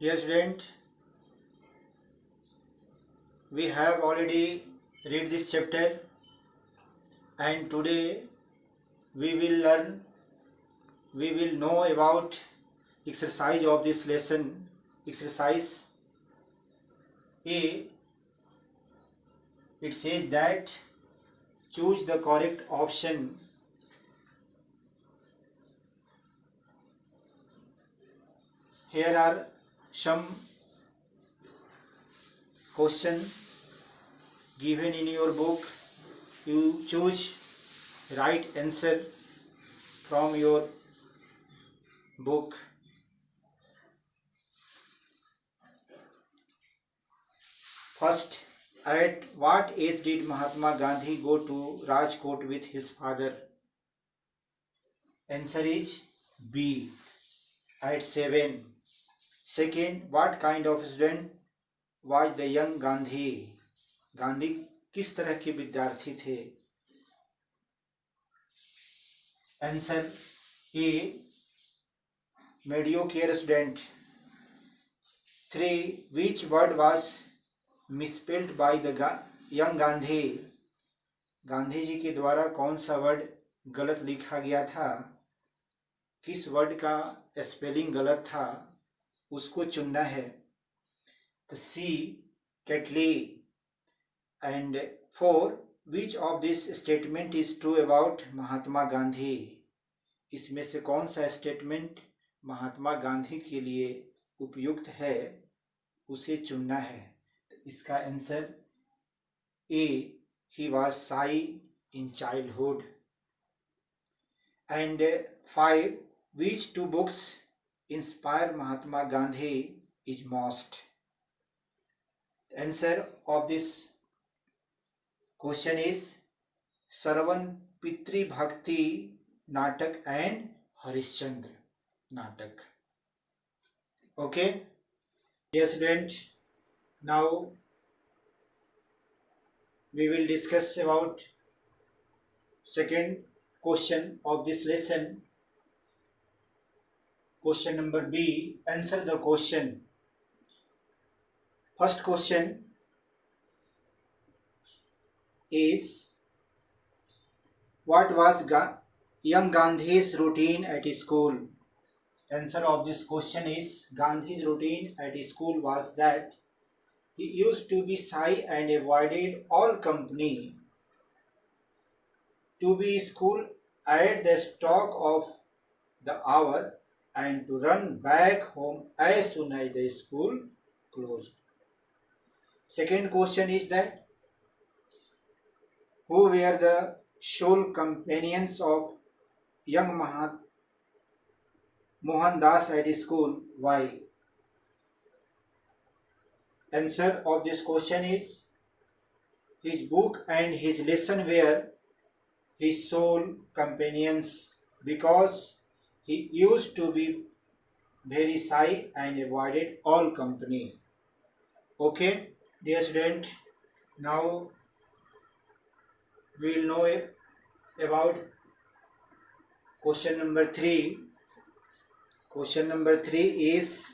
Dear student, we have already read this chapter and today we will know about exercise of this lesson. Exercise A, it says that choose the correct option. Here are some questions given in your book. You choose right answer from your book. First, at what age did Mahatma Gandhi go to Rajkot with his father? Answer is B, at 7. Second, what kind of student was the young Gandhi? Gandhi किस तरह के विद्यार्थी थे? Answer A, mediocre student. 3. Which word was misspelled by the young Gandhi? Gandhi ji के द्वारा कौन सा word गलत लिखा गया था? किस वर्ड का स्पेलिंग गलत था उसको चुनना है. तो सी, कैटली. And 4. Which of this statement is true about Mahatma Gandhi? इसमें से कौन सा स्टेटमेंट महात्मा गांधी के लिए उपयुक्त है उसे चुनना है. इसका answer A, he was shy in childhood. And 5. Which two books inspire Mahatma Gandhi is most? Answer of this question is Sarvan Pitri Bhakti Natak and Harishchandra Natak. Okay, dear student, now we will discuss about second question of this lesson. Question number B. Answer the question. First question is, what was young Gandhi's routine at school? Answer of this question is, Gandhi's routine at school was that he used to be shy and avoided all company, to be school at the stock of the hour and to run back home as soon as the school closed. Second question is that, who were the sole companions of young Mohandas at school? Why? Answer of this question is, his book and his lesson were his sole companions because he used to be very shy and avoided all company. Okay, dear student, now we will know about question number 3. Question number 3 is,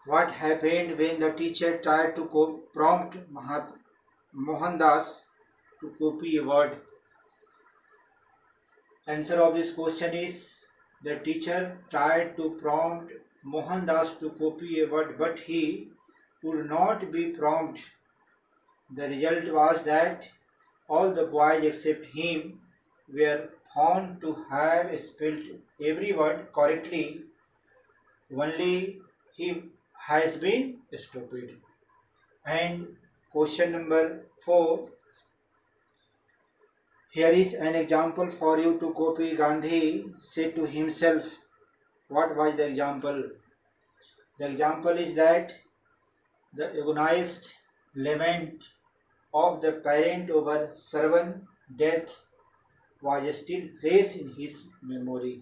what happened when the teacher tried to prompt Mohandas to copy a word? Answer of this question is, the teacher tried to prompt Mohandas to copy a word, but he could not be prompted. The result was that all the boys except him were found to have spelled every word correctly. Only he has been stupid. And question number 4. Here is an example for you to copy. Gandhi said to himself. What was the example? The example is that the agonized lament of the parent over Sarvan's death was still fresh in his memory.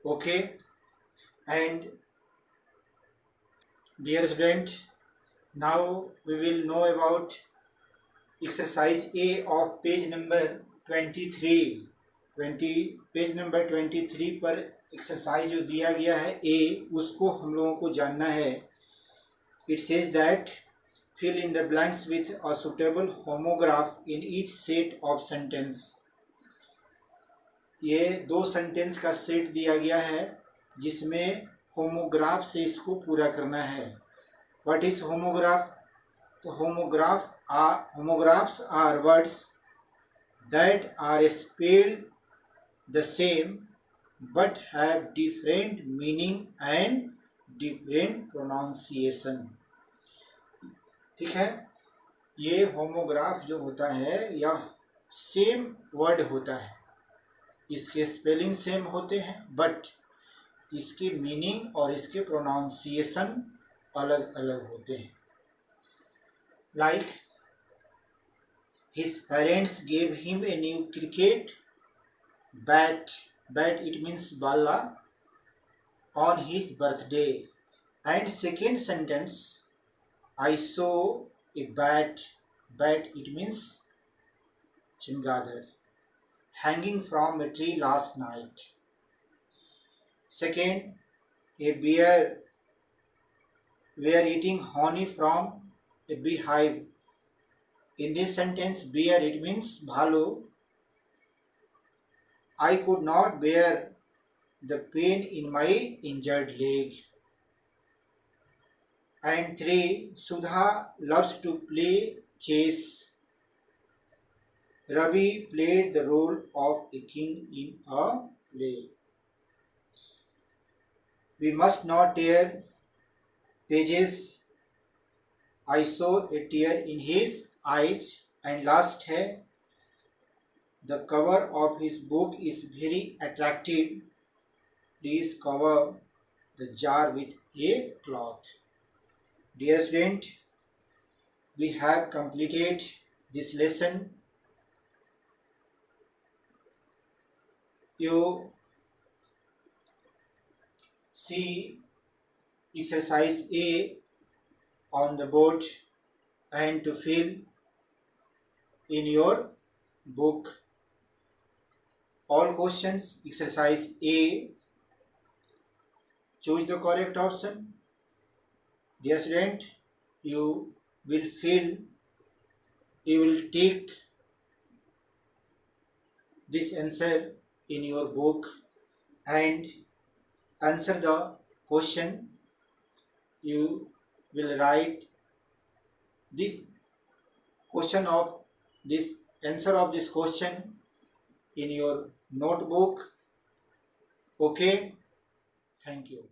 Okay, and dear student, now we will know about exercise A of page number 23. Page number 23 पर exercise जो दिया गया है ए, उसको हम लोगों को जानना है। It says that fill in the blanks with a suitable homograph in each set of sentence। ये 2 सेंटेंस का सेट दिया गया है जिसमें होमोग्राफ से इसको पूरा करना है। What is homograph? तो homographs are words that are spelled the same but have different meaning and different pronunciation। ठीक है, ये होमोग्राफ जो होता है यह सेम वर्ड होता है, इसके स्पेलिंग सेम होते हैं बट इसकी मीनिंग और इसके प्रोनाउंसिएशन अलग अलग होते हैं। Like his parents gave him a new cricket bat, bat it means Bala, on his birthday. And second sentence I saw a bat, bat it means chimgadar, hanging from a tree last night। Second, a bear were eating honey from a beehive। In this sentence, bear it means bhalu। I could not bear the pain in my injured leg। And 3, Sudha loves to play chess। Ravi played the role of a king in a play। We must not tear pages। I saw a tear in his eyes। And last है, the cover of his book is very attractive। Please cover the jar with a cloth। Dear student, we have completed this lesson। You see exercise A on the board and to fill in your book all questions। Exercise A, choose the correct option। Dear student, you will take this answer in your book and answer the question। You will write this question of this answer of this question in your notebook। Okay, thank you।